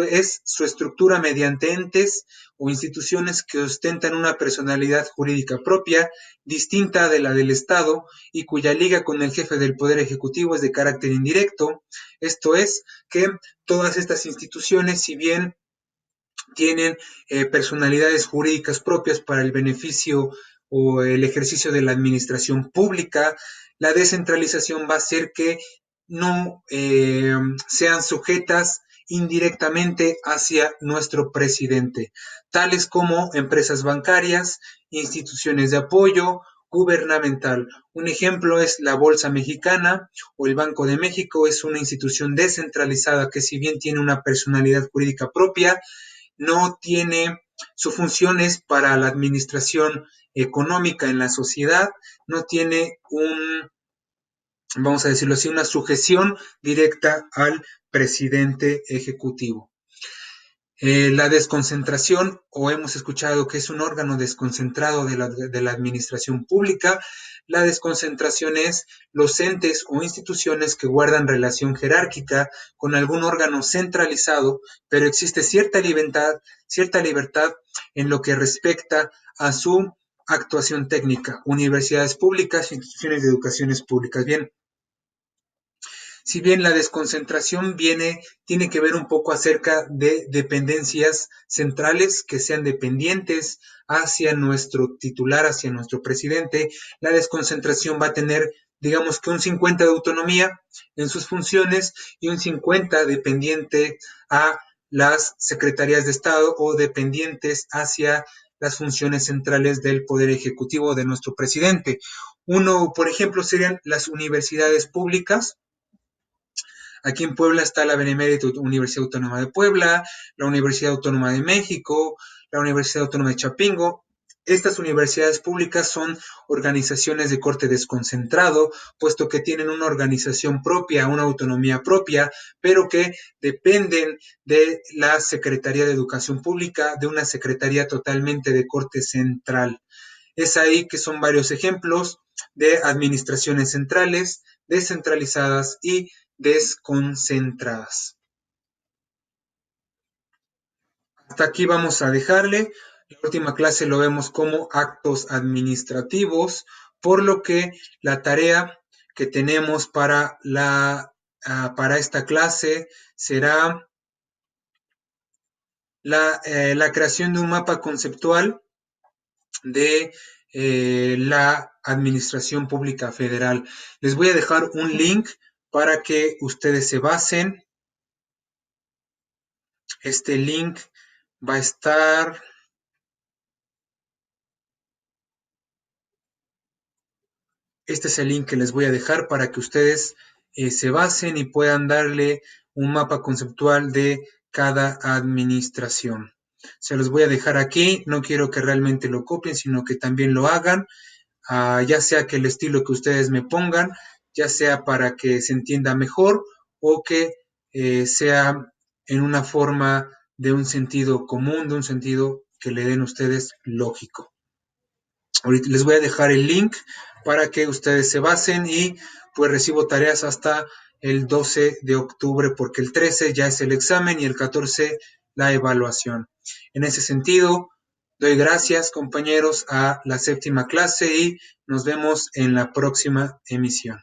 es su estructura mediante entes o instituciones que ostentan una personalidad jurídica propia, distinta de la del Estado y cuya liga con el jefe del Poder Ejecutivo es de carácter indirecto. Esto es que todas estas instituciones, si bien tienen personalidades jurídicas propias para el beneficio o el ejercicio de la administración pública. La descentralización va a hacer que no sean sujetas indirectamente hacia nuestro presidente, tales como empresas bancarias, instituciones de apoyo gubernamental. Un ejemplo es la Bolsa Mexicana o el Banco de México. Es una institución descentralizada que, si bien tiene una personalidad jurídica propia, no tiene sus funciones para la administración económica en la sociedad, no tiene vamos a decirlo así, una sujeción directa al presidente ejecutivo. La desconcentración, o hemos escuchado que es un órgano desconcentrado de la administración pública. La desconcentración es los entes o instituciones que guardan relación jerárquica con algún órgano centralizado, pero existe cierta libertad en lo que respecta a su actuación técnica. Universidades públicas, instituciones de educaciones públicas. Bien, si bien la desconcentración tiene que ver un poco acerca de dependencias centrales que sean dependientes hacia nuestro titular, hacia nuestro presidente, la desconcentración va a tener, digamos que un 50 de autonomía en sus funciones y un 50 dependiente a las secretarías de Estado o dependientes hacia las funciones centrales del Poder Ejecutivo de nuestro presidente. Uno, por ejemplo, serían las universidades públicas. Aquí en Puebla está la Benemérita Universidad Autónoma de Puebla, la Universidad Autónoma de México, la Universidad Autónoma de Chapingo. Estas universidades públicas son organizaciones de corte desconcentrado, puesto que tienen una organización propia, una autonomía propia, pero que dependen de la Secretaría de Educación Pública, de una secretaría totalmente de corte central. Es ahí que son varios ejemplos de administraciones centrales, descentralizadas y desconcentradas. Hasta aquí vamos a dejarle. La última clase lo vemos como actos administrativos, por lo que la tarea que tenemos para esta clase será la creación de un mapa conceptual de la Administración Pública Federal. Les voy a dejar un link para que ustedes se basen. Este link va a estar, este es el link que les voy a dejar para que ustedes se basen y puedan darle un mapa conceptual de cada administración. Se los voy a dejar aquí, no quiero que realmente lo copien, sino que también lo hagan, ya sea que el estilo que ustedes me pongan, ya sea para que se entienda mejor o que sea en una forma de un sentido común, de un sentido que le den ustedes lógico. Ahorita les voy a dejar el link para que ustedes se basen y pues recibo tareas hasta el 12 de octubre porque el 13 ya es el examen y el 14 la evaluación. En ese sentido, doy gracias compañeros a la séptima clase y nos vemos en la próxima emisión.